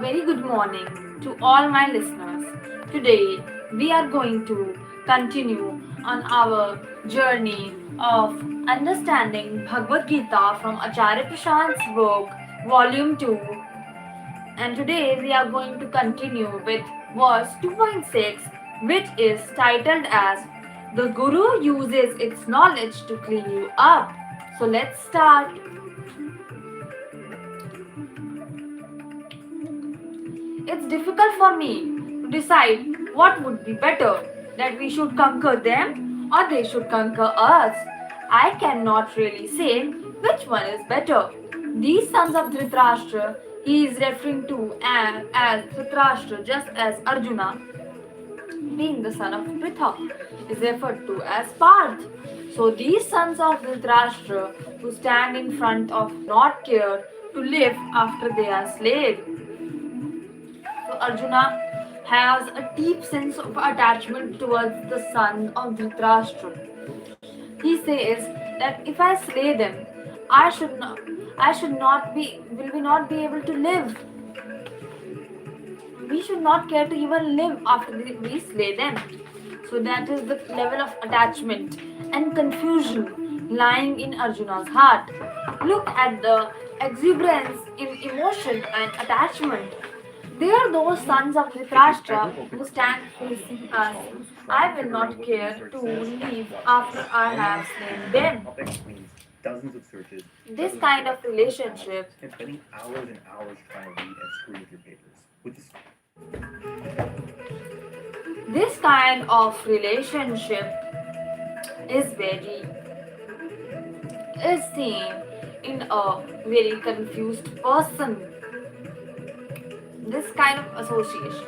very good morning to all my listeners. Today we are going to continue on our journey of understanding Bhagavad Gita from Acharya Prashant's book, Volume 2. And today we are going to continue with verse 2.6, which is titled as The Guru Uses Its Knowledge to Clean You Up. So let's start. It's difficult for me to decide what would be better, that we should conquer them or they should conquer us. I cannot really say which one is better. These sons of Dhritarashtra he is referring to as Dhritarashtra, just as Arjuna, being the son of Pritha, is referred to as Parth. So these sons of Dhritarashtra who stand in front of not care to live after they are slain. So Arjuna has a deep sense of attachment towards the son of Dhritarashtra. He says that if I slay them, I should not be, will we not be able to live. We should not care to even live after we slay them. So that is the level of attachment and confusion lying in Arjuna's heart. Look at the exuberance in emotion and attachment. They are those sons of Dhritarashtra who stand facing us. I will not care to leave after I have slain them. Dozens of searches. This kind of relationship And spending hours and hours trying to read and screw with your papers. This kind of relationship is seen in a very confused person. This kind of association.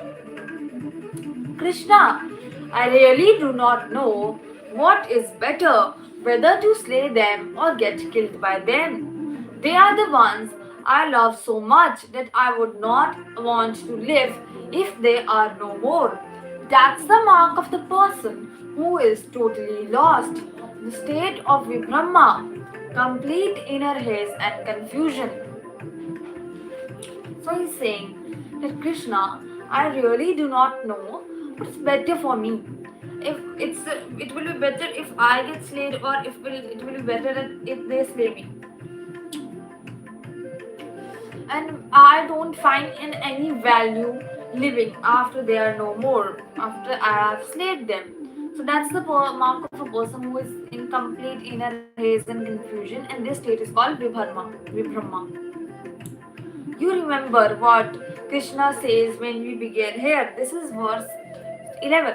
Krishna, I really do not know what is better, whether to slay them or get killed by them. They are the ones I love so much that I would not want to live if they are no more. That's the mark of the person who is totally lost. The state of Vibhrama, complete inner haze and confusion. So he's saying that Krishna, I really do not know what's better for me. If it will be better if I get slayed, or it will be better if they slay me. And I don't find in any value living after they are no more, after I have slayed them. So that's the mark of a person who is in complete inner haze and confusion, and this state is called Vibhrama. You remember what Krishna says when we begin here. This is verse 11.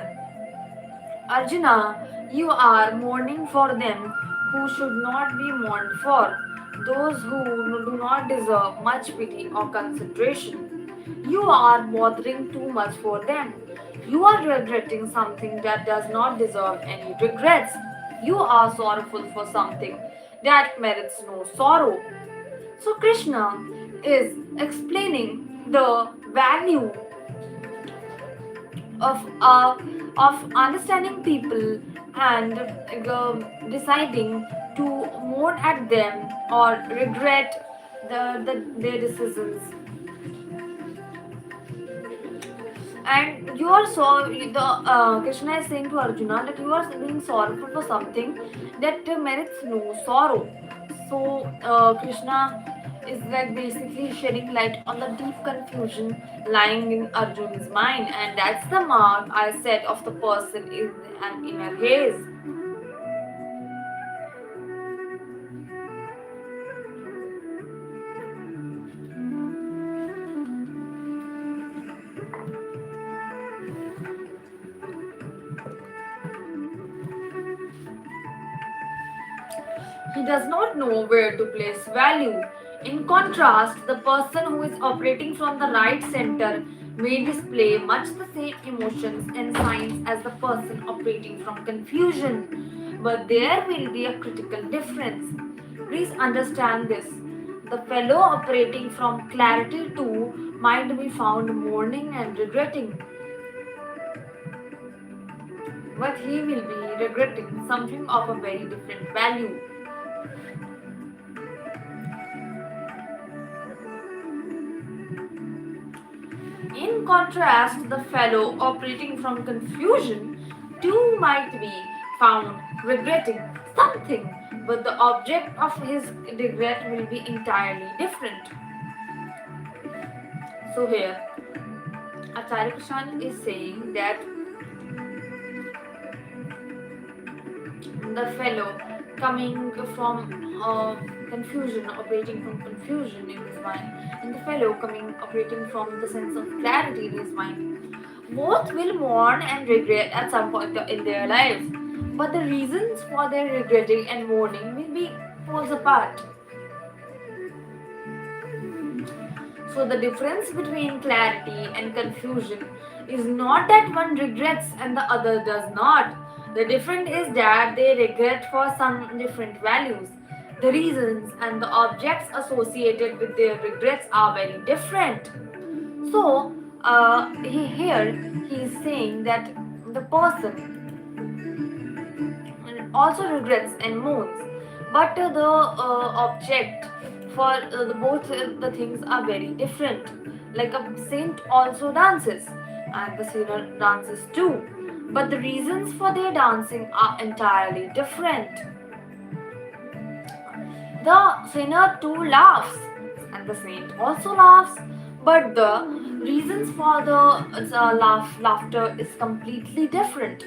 Arjuna, you are mourning for them who should not be mourned for, those who do not deserve much pity or consideration. You are bothering too much for them. You are regretting something that does not deserve any regrets. You are sorrowful for something that merits no sorrow. So Krishna is explaining the value of understanding people and deciding to mourn at them or regret their decisions. And you are Krishna is saying to Arjuna that you are being sorrowful for something that merits no sorrow. So Krishna is like basically shedding light on the deep confusion lying in Arjuna's mind, and that's the mark I said of the person in an inner haze. He does not know where to place value. In contrast, the person who is operating from the right center may display much the same emotions and signs as the person operating from confusion. But there will be a critical difference. Please understand this. The fellow operating from clarity too might be found mourning and regretting, but he will be regretting something of a very different value. In contrast, the fellow operating from confusion too might be found regretting something, but the object of his regret will be entirely different. So here, Acharya Prashant is saying that the fellow coming from confusion, operating from confusion in his mind, and the fellow coming operating from the sense of clarity in his mind, both will mourn and regret at some point in their lives, but the reasons for their regretting and mourning will be poles apart. So the difference between clarity and confusion is not that one regrets and the other does not. The difference is that they regret for some different values. The reasons and the objects associated with their regrets are very different. So here he is saying that the person also regrets and mourns, but the object for both the things are very different. Like a saint also dances, and the sinner dances too, but the reasons for their dancing are entirely different. The sinner too laughs, and the saint also laughs, but the reasons for the laughter is completely different.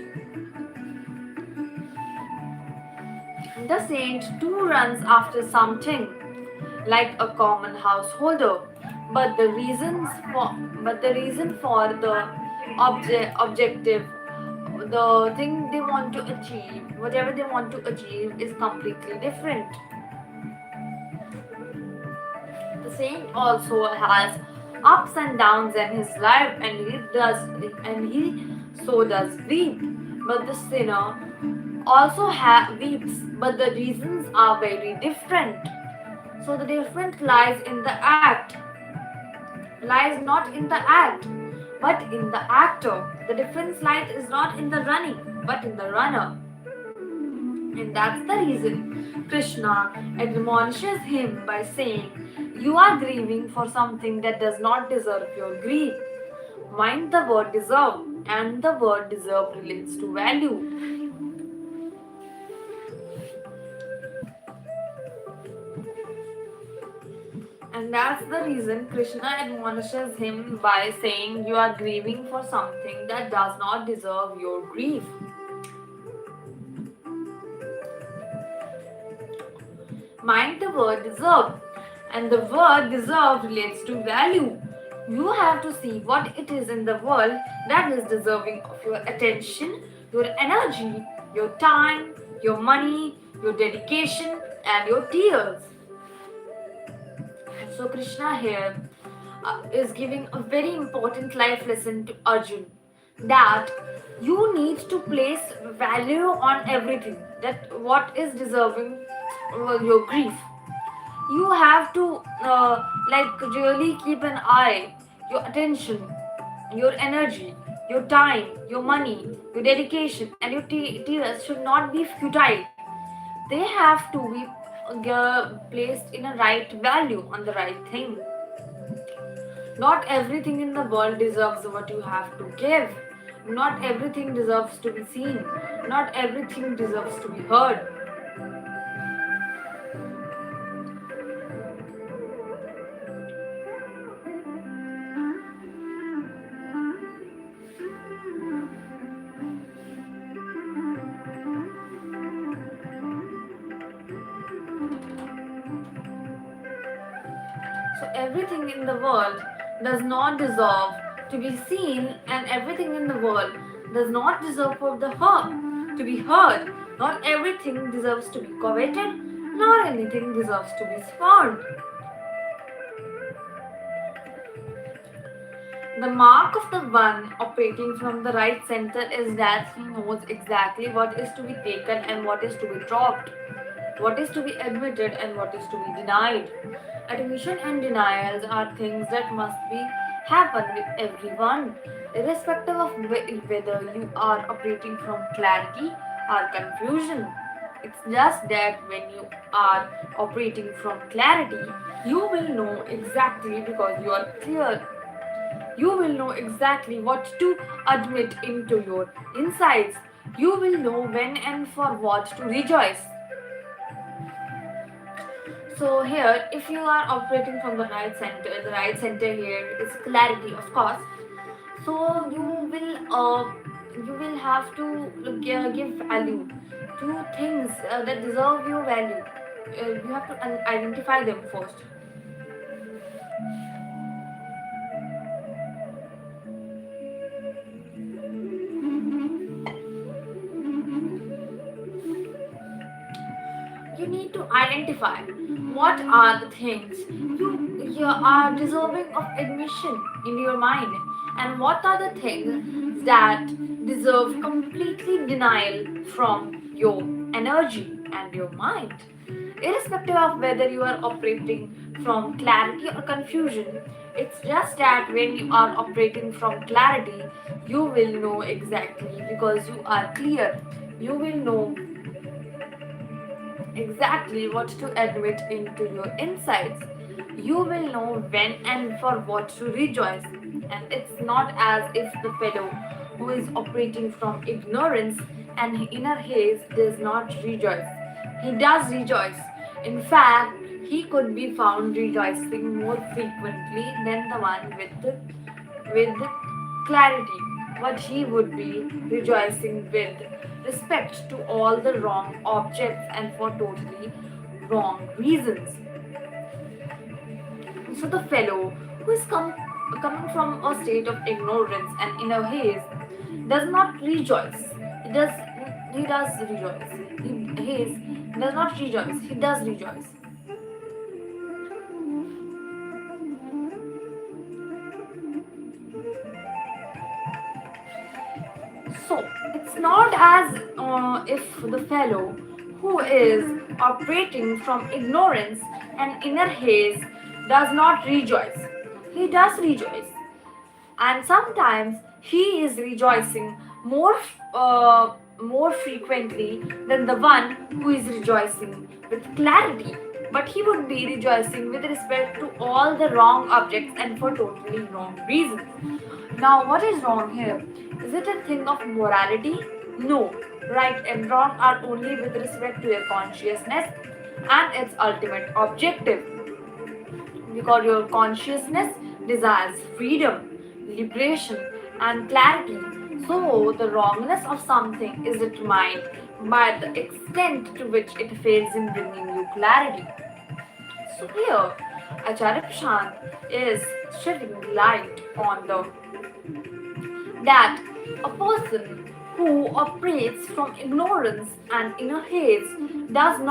The saint too runs after something, like a common householder, but the reason for the objective, the thing they want to achieve, whatever they want to achieve, is completely different. The saint also has ups and downs in his life, and he so does weep. But the sinner also weeps, but the reasons are very different. So the difference lies in the act, lies not in the act, but in the actor. The difference lies is not in the running, but in the runner. And that's the reason Krishna admonishes him by saying, "You are grieving for something that does not deserve your grief." Mind the word deserve, and the word deserve relates to value. And that's the reason Krishna admonishes him by saying, "You are grieving for something that does not deserve your grief." Mind the word deserve, and the word deserve relates to value. You have to see what it is in the world that is deserving of your attention, your energy, your time, your money, your dedication, and your tears. So, Krishna here is giving a very important life lesson to Arjun, that you need to place value on everything, that what is deserving your grief. You have to really keep an eye, your attention, your energy, your time, your money, your dedication, and your tears should not be futile. They have to be placed in a right value on the right thing. Not everything in the world deserves what you have to give. Not everything deserves to be seen. Not everything deserves to be heard. So everything in the world does not deserve to be seen, and everything in the world does not deserve for the heard to be heard. Not everything deserves to be coveted, nor anything deserves to be scorned. The mark of the one operating from the right center is that he knows exactly what is to be taken and what is to be dropped, what is to be admitted and what is to be denied. Admission and denials are things that must be happen with everyone, irrespective of whether you are operating from clarity or confusion. It's just that when you are operating from clarity, you will know exactly because you are clear. You will know exactly what to admit into your insides. You will know when and for what to rejoice. So here, if you are operating from the right center here is clarity, of course. So you will have to give value to things that deserve your value. You have to identify them first. You need to identify what are the things you are deserving of admission in your mind, and what are the things that deserve completely denial from your energy and your mind. Irrespective of whether you are operating from clarity or confusion, it's just that when you are operating from clarity, you will know exactly, because you are clear. You will know exactly what to admit into your insides. You will know when and for what to rejoice. And it's not as if the fellow who is operating from ignorance and inner haze does not rejoice. He does rejoice. In fact, he could be found rejoicing more frequently than the one with clarity, what he would be rejoicing with respect to all the wrong objects and for totally wrong reasons. So the fellow who is coming from a state of ignorance and inner haze does not rejoice. He does he does rejoice. Haze does not rejoice. He does rejoice. So it's not as if the fellow who is operating from ignorance and inner haze does not rejoice. He does rejoice, and sometimes he is rejoicing more frequently than the one who is rejoicing with clarity. But he would be rejoicing with respect to all the wrong objects and for totally wrong reasons. Now, what is wrong here? Is it a thing of morality? No. Right and wrong are only with respect to your consciousness and its ultimate objective, because your consciousness desires freedom, liberation, and clarity. So, the wrongness of something is determined by the extent to which it fails in bringing you clarity. So, here, Acharya Prashant is shedding light on the that a person who operates from ignorance and inner haze doesn't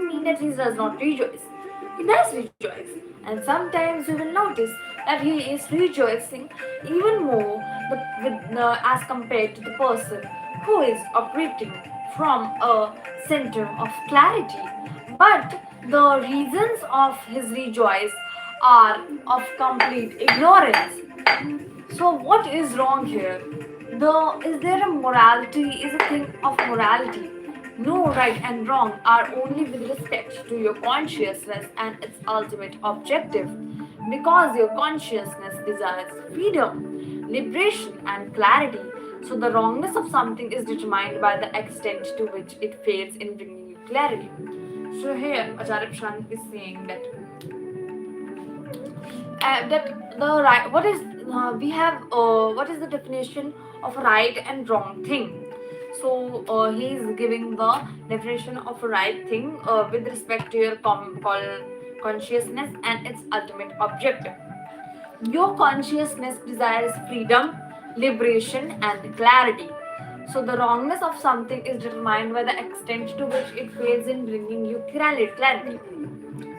mean that he does not rejoice. He does rejoice, and sometimes you will notice that he is rejoicing even more as compared to the person who is operating from a center of clarity. But the reasons of his rejoice are of complete ignorance. So what is wrong here? Is there a morality? Is a thing of morality? No, right and wrong are only with respect to your consciousness and its ultimate objective. Because your consciousness desires freedom, liberation, and clarity. So the wrongness of something is determined by the extent to which it fails in bringing you clarity. So here, Acharya Prashant is saying that the right what is we have what is the definition of right and wrong thing. So he is giving the definition of a right thing with respect to your consciousness and its ultimate objective. Your consciousness desires freedom, liberation, and clarity. So the wrongness of something is determined by the extent to which it fails in bringing you clarity.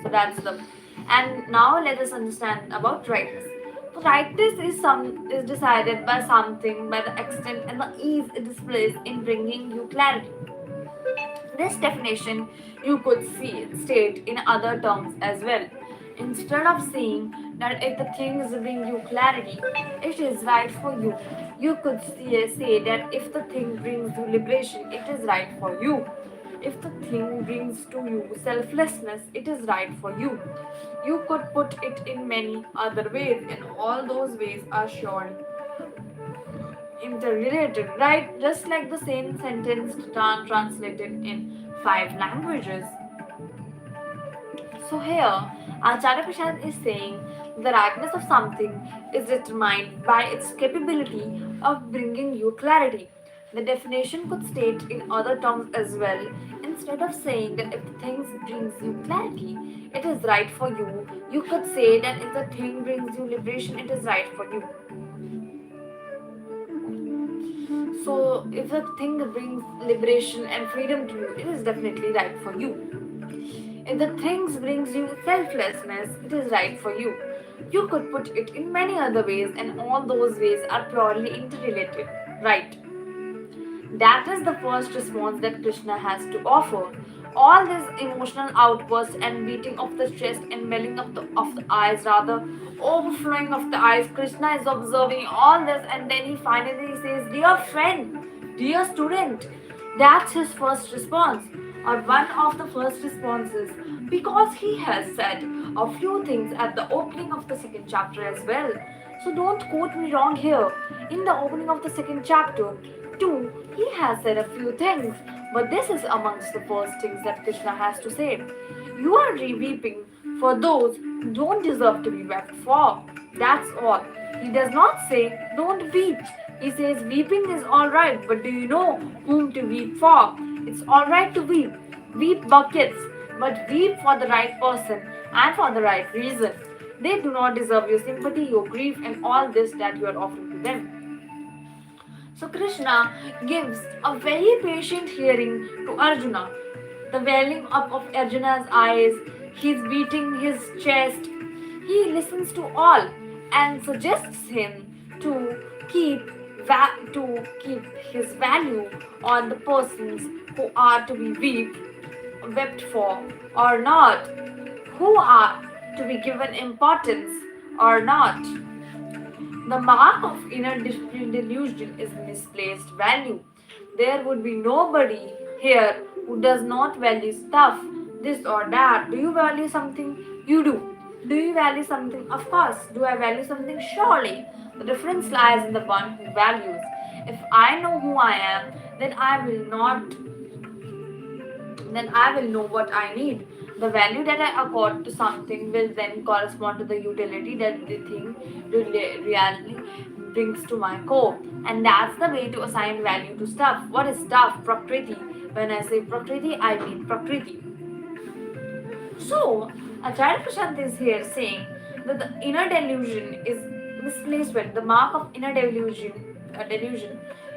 So that's the. And now let us understand about rightness. So rightness is decided by something by the extent and the ease it displays in bringing you clarity. This definition you could see state in other terms as well. Instead of saying that if the things bring you clarity, it is right for you, you could say that if the thing brings you liberation, it is right for you. If the thing brings to you selflessness, it is right for you. You could put it in many other ways, and all those ways are surely interrelated, right? Just like the same sentence translated in five languages. So here, Acharya Prashant is saying the rightness of something is determined by its capability of bringing you clarity. The definition could state in other terms as well. Instead of saying that if the thing brings you clarity, it is right for you, you could say that if the thing brings you liberation, it is right for you. So, if the thing brings liberation and freedom to you, it is definitely right for you. If the things brings you selflessness, it is right for you. You could put it in many other ways, and all those ways are purely interrelated, right? That is the first response that Krishna has to offer. All this emotional outburst and beating of the chest and welling of the eyes, rather overflowing of the eyes, Krishna is observing all this, and then he finally says, "Dear friend, dear student," that's his first response, or one of the first responses, because he has said a few things at the opening of the second chapter as well. So don't quote me wrong here. In the opening of the second chapter, too, he has said a few things, but this is amongst the first things that Krishna has to say. You are weeping for those who don't deserve to be wept for. That's all. He does not say, don't weep. He says, weeping is alright, but do you know whom to weep for? It's alright to weep. Weep buckets, but weep for the right person and for the right reason. They do not deserve your sympathy, your grief, and all this that you are offering to them. So Krishna gives a very patient hearing to Arjuna. The welling up of Arjuna's eyes, his beating his chest. He listens to all and suggests him to keep to keep his value on the persons who are to be wept for or not, who are to be given importance or not. The mark of inner delusion is misplaced value. There would be nobody here who does not value stuff, this or that. Do you value something? You do. Do you value something? Of course. Do I value something? Surely. The difference lies in the one who values. If I know who I am, then I will know what I need. The value that I accord to something will then correspond to the utility that the thing reality brings to my core. And that's the way to assign value to stuff. What is stuff? Prakriti. When I say Prakriti, I mean Prakriti. So, Acharya Prashant is here saying that the inner delusion is misplaced value. The mark of inner delusion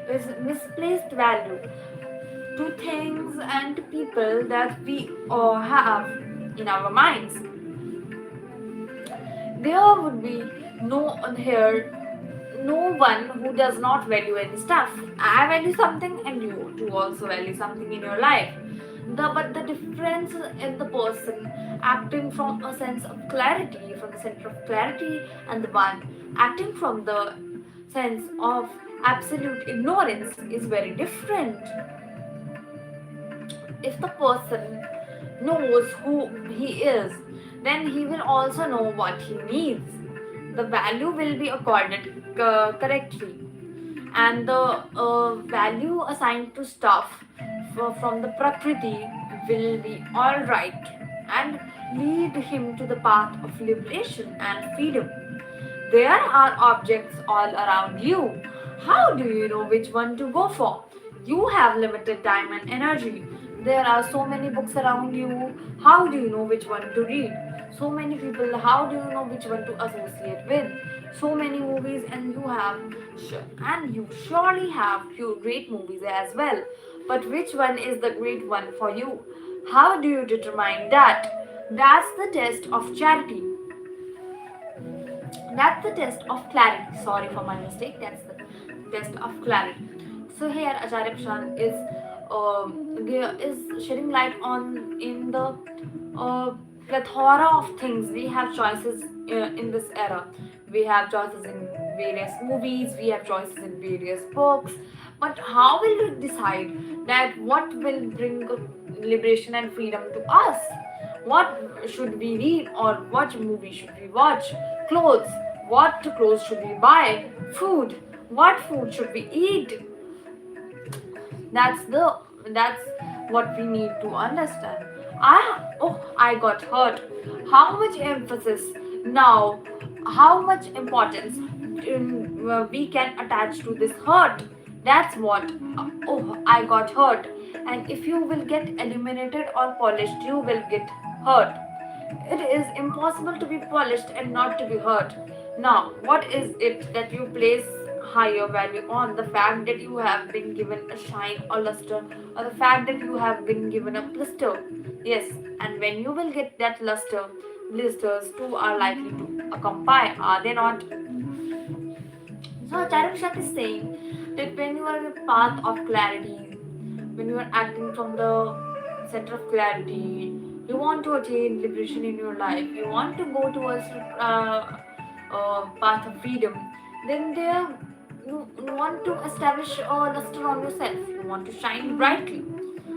is misplaced value to things and to people that we have in our minds. There would be no one who does not value any stuff. I value something, and you do also value something in your life. But the difference in the person acting from a sense of clarity, from the center of clarity, and the one acting from the sense of absolute ignorance is very different. If the person knows who he is, then he will also know what he needs. The value will be accorded correctly, and the value assigned to stuff from the Prakriti will be alright and lead him to the path of liberation and freedom. There are objects all around you. How do you know which one to go for? You have limited time and energy. There are so many books around you. How do you know which one to read? So many people. How do you know which one to associate with? So many movies, and you surely have few great movies as well. But which one is the great one for you? How do you determine that? That's the test of charity. That's the test of clarity. Sorry for my mistake. That's the test of clarity. So here Acharya Prashant is shedding light on in the uh, plethora of things. We have choices in this era. We have choices in various movies. We have choices in various books. But how will we decide that what will bring liberation and freedom to us. What should we read or what movie should we watch? Clothes, what clothes should we buy? Food, what food should we eat? That's what we need to understand. I got hurt. How much emphasis now, how much importance we can attach to this hurt? That's what. Oh, I got hurt. And if you will get eliminated or polished, you will get hurt. It is impossible to be polished and not to be hurt. Now, what is it that you place higher value on? The fact that you have been given a shine or luster, or the fact that you have been given a blister? Yes, and when you will get that luster, blisters too are likely to accompany, are they not? So Acharya Prashant is saying that when you are in a path of clarity, when you are acting from the center of clarity, you want to attain liberation in your life, you want to go towards path of freedom, then there you want to establish a luster on yourself, you want to shine brightly,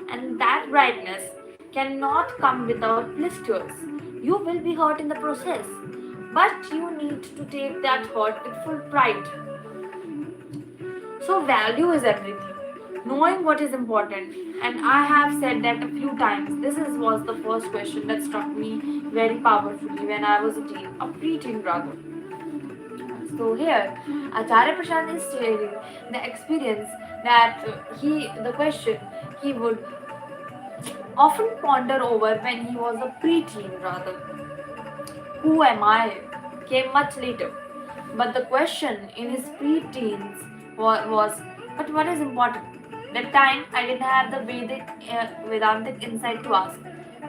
and that brightness cannot come without blisters. You will be hurt in the process, but you need to take that hurt with full pride. So, value is everything. Knowing what is important, and I have said that a few times. Was the first question that struck me very powerfully when I was a preteen rather. So here, Acharya Prashant is sharing the experience that the question he would often ponder over when he was a preteen rather. Who am I? Came much later. But the question in his preteens was, but what is important? That time I didn't have the Vedantic insight to ask,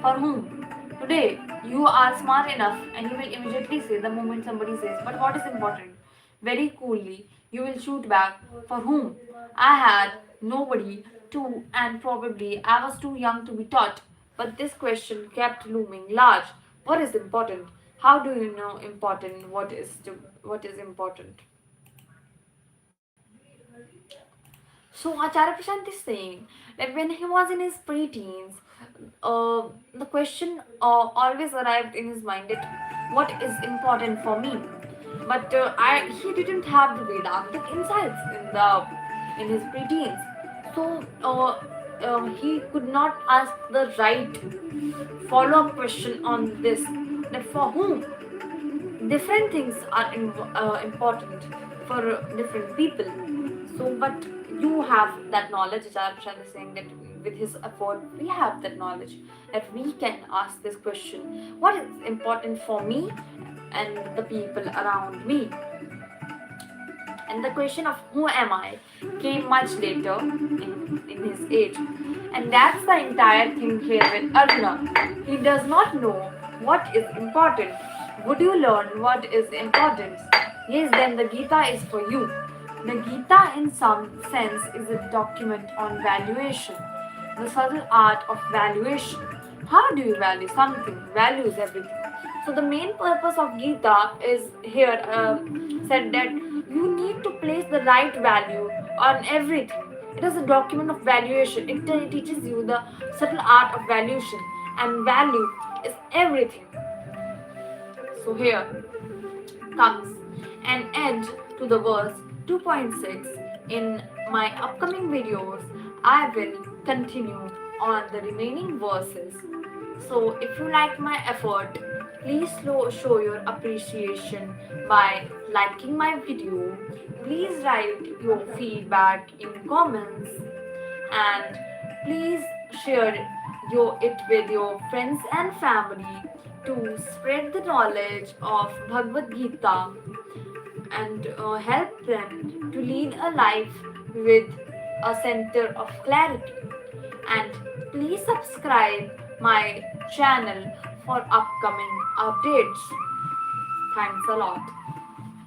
for whom? Today, you are smart enough and you will immediately say the moment somebody says, but what is important? Very coolly, you will shoot back, for whom? I had nobody to, and probably I was too young to be taught. But this question kept looming large. What is important? How do you know important? What is important? So Acharya Prashant is saying that when he was in his preteens, the question always arrived in his mind that what is important for me. But he didn't have the Vedantic insights in his preteens, so he could not ask the right follow-up question on this. That for whom? Different things are important for different people. So, but you have that knowledge. Acharya Prashant is saying that with his effort, we have that knowledge that we can ask this question: what is important for me and the people around me? And the question of who am I came much later in his age. And that's the entire thing here with Arjuna. He does not know what is important. Would you learn what is important? Yes, then the Gita is for you. The Gita, in some sense, is a document on valuation, the subtle art of valuation. How do you value something? Value is everything. So, the main purpose of Gita is here said that you need to place the right value on everything. It is a document of valuation. It teaches you the subtle art of valuation, and value is everything. So, here comes an end to the verse 2.6. In my upcoming videos, I will continue on the remaining verses. So, if you like my effort, please show your appreciation by liking my video. Please write your feedback in comments, and please share it with your friends and family to spread the knowledge of Bhagavad Gita and help them to lead a life with a center of clarity. And please subscribe my channel for upcoming updates. Thanks a lot.